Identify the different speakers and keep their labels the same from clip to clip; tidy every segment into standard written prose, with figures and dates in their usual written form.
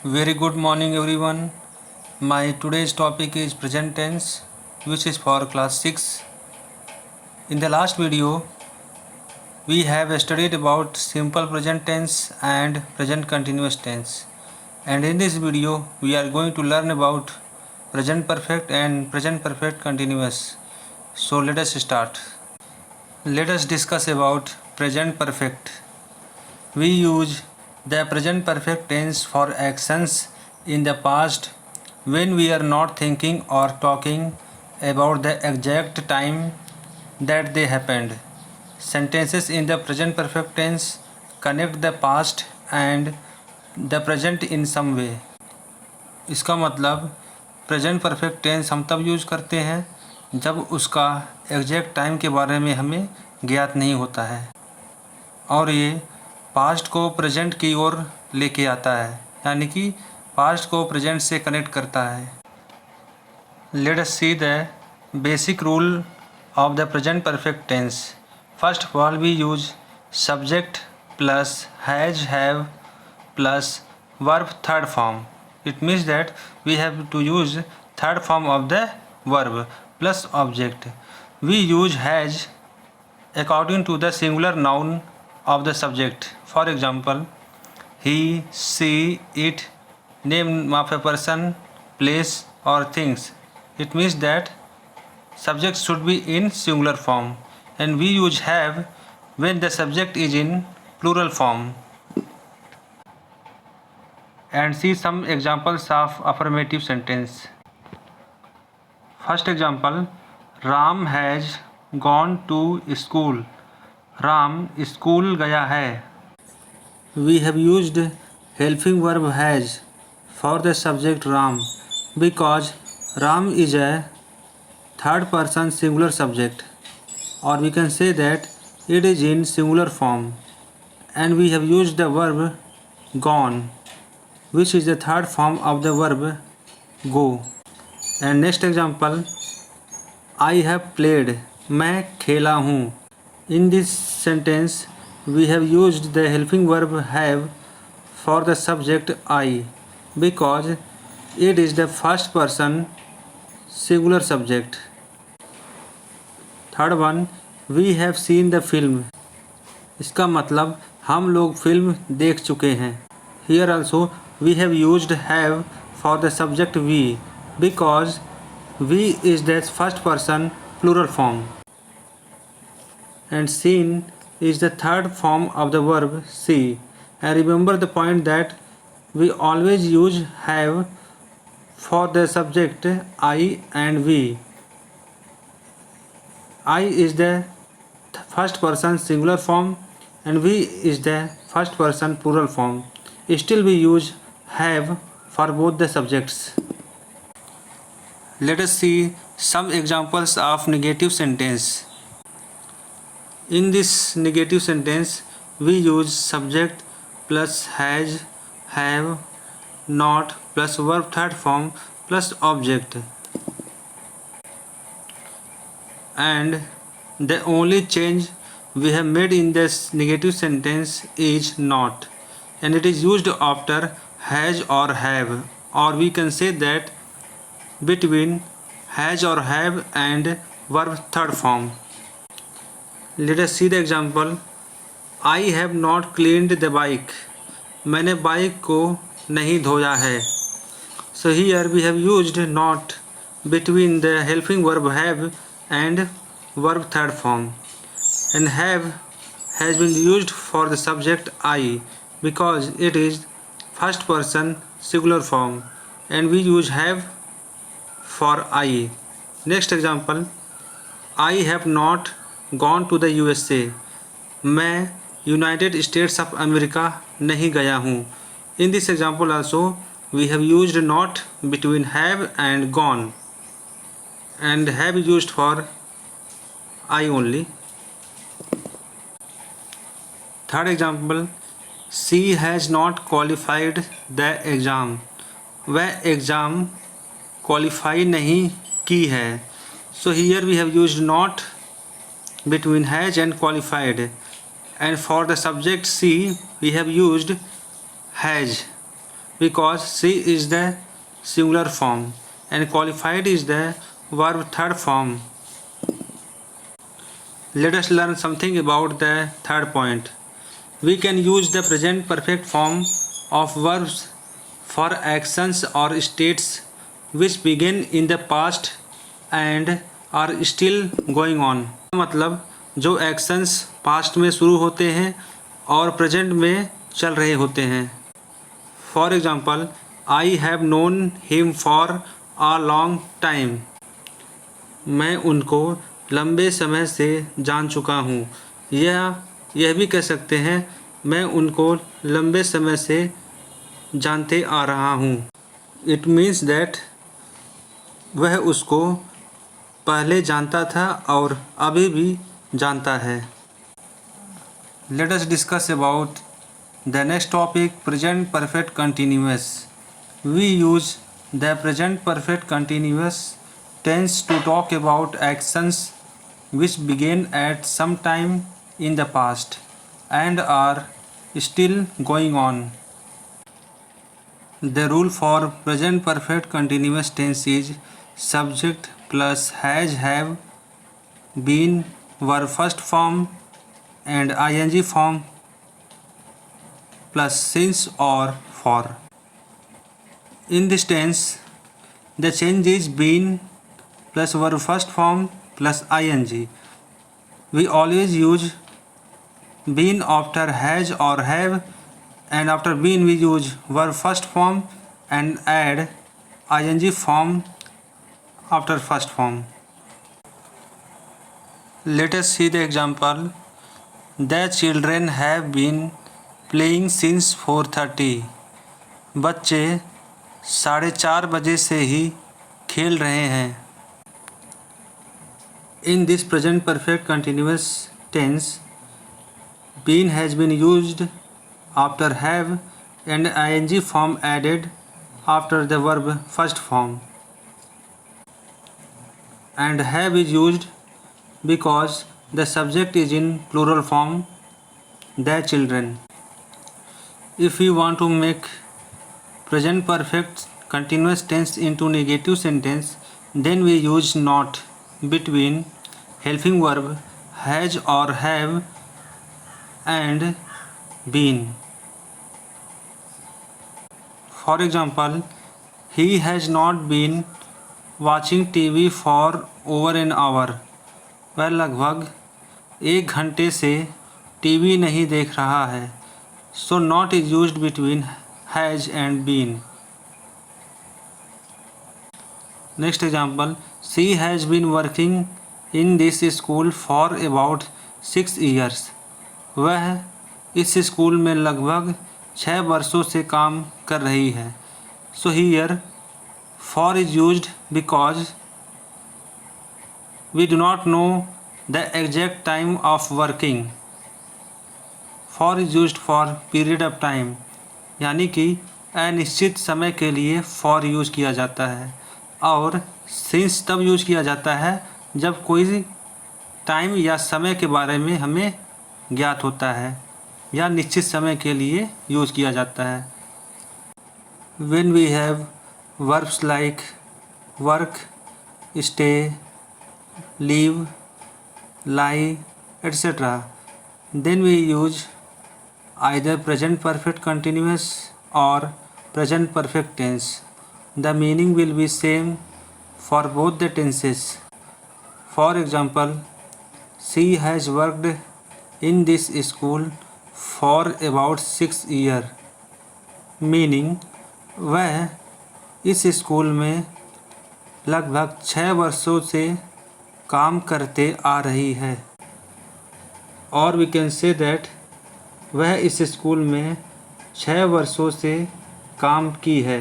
Speaker 1: Very good morning everyone. My today's topic is present tense which is for class 6. In the last video we have studied about simple present tense and present continuous tense. And in this video we are going to learn about present perfect and present perfect continuous. So let us start. Let us discuss about present perfect. We use the present perfect tense for actions in the past when we are not thinking or talking about the exact time that they happened. Sentences in the present perfect tense connect the past and the present in some way. इसका मतलब present perfect tense हम तब use करते हैं जब उसका exact time के बारे में हमें ज्ञात नहीं होता है और ये पास्ट को प्रेजेंट की ओर लेके आता है, यानी कि पास्ट को प्रेजेंट से कनेक्ट करता है. Let us see the basic rule of the present perfect tense. First of all we use subject plus has have plus verb third form. It means that we have to use third form of the verb plus object. We use has according to the singular noun of the subject. For example, he, she, it, name of a person, place or things. It means that subject should be in singular form, and we use have when the subject is in plural form. And see some examples of affirmative sentence. First example, Ram has gone to school. Ram school गया है. We have used helping verb has for the subject Ram because Ram is a third person singular subject, or we can say that it is in singular form, and we have used the verb gone which is the third form of the verb go. And next example, I have played. मैं खेला हूँ. In this sentence we have used the helping verb have for the subject I because it is the first person singular subject. Third one, we have seen the film. इसका मतलब हम लोग film देख चुके हैं. Here also we have used have for the subject we because we is the first person plural form. And seen is the third form of the verb see. And remember the point that we always use have for the subject I and we. I is the first person singular form and we is the first person plural form. Still we use have for both the subjects. Let us see some examples of negative sentence. In this negative sentence we use subject plus has, have, not plus verb third form plus object, and the only change we have made in this negative sentence is not, and it is used after has or have, or we can say that between has or have and verb third form. Let us see the example. I have not cleaned the bike. मैंने bike को नहीं धोया है. So here we have used not between the helping verb have and verb third form, and have has been used for the subject I because it is first person singular form, and we use have for I. Next example, I have not gone to the USA. मैं United states of America नहीं गया हूँ. In this example also we have used not between have and gone, and have used for I only. Third example, she has not qualified the exam. वह exam qualify नहीं की है. So here we have used not between has and qualified, and for the subject C we have used has. because she is the singular form and qualified is the verb third form. Let us learn something about the third point. We can use the present perfect form of verbs for actions or states which begin in the past and are still going on. मतलब जो actions past में शुरू होते हैं और present में चल रहे होते हैं. For example, I have known him for a long time. मैं उनको लंबे समय से जान चुका हूँ. यह भी कह सकते हैं मैं उनको लंबे समय से जानते आ रहा हूँ. इट मीन्स दैट वह उसको पहले जानता था और अभी भी जानता है. Let us discuss about the next topic, present perfect continuous. We use the present perfect continuous tense to talk about actions which began at some time in the past and are still going on. The rule for present perfect continuous tense is subject plus has, have, been, verb first form and ing form plus since or for. In this tense, the change is been plus verb first form plus ing. We always use been after has or have, and after been we use verb first form and add ing form after first form. Let us see the example. The children have been playing since 4:30. बच्चे 4:30 बजे से ही खेल रहे हैं. In this present perfect continuous tense, been has been used after have and ing form added after the verb first form, and have is used because the subject is in plural form, the children. If we want to make present perfect continuous tense into negative sentence, then we use not between helping verb has or have and been. For example, he has not been watching TV for over an hour. वह लगभग 1 घंटे से TV नहीं देख रहा है. So not is used between has and been. Next example, she has been working in this school for about 6 years. वह इस स्कूल में लगभग 6 वर्षों से काम कर रही है. So here for is used because we do not know the exact time of working. For is used for period of time, यानी कि अनिश्चित समय के लिए for यूज़ किया जाता है. और since तब यूज़ किया जाता है जब कोई टाइम या समय के बारे में हमें ज्ञात होता है या निश्चित समय के लिए यूज़ किया जाता है. When we have verbs like work, stay, leave, lie, etc., then we use either present perfect continuous or present perfect tense. The meaning will be same for both the tenses. For example, she has worked in this school for about 6 years. Meaning वह इस school में लगभग 6 वर्षों से काम करते आ रही है. और we can say that वह इस स्कूल में 6 वर्षों से काम की है.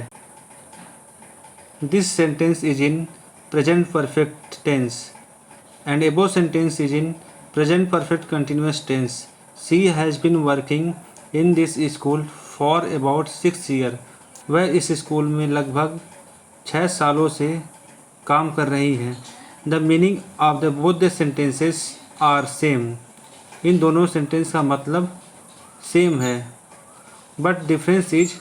Speaker 1: This sentence is in present perfect tense and above sentence is in present perfect continuous tense. She has been working in this school for about 6 years. वह इस स्कूल में लगभग 6 सालों से काम कर रही है. The meaning of the both the sentences are same. इन दोनों सेंटेंस का मतलब सेम है. But difference is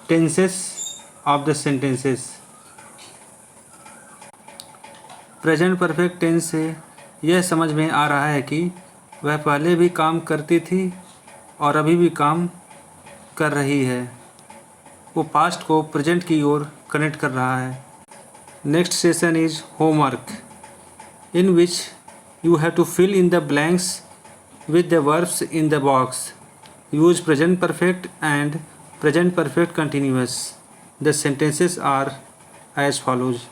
Speaker 1: tenses of the sentences. Present perfect tense से यह समझ में आ रहा है कि वह पहले भी काम करती थी और अभी भी काम कर रही है। वो पास्ट को प्रेजेंट की ओर कनेक्ट कर रहा है। Next session is homework, in which you have to fill in the blanks with the verbs in the box. Use present perfect and present perfect continuous. The sentences are as follows.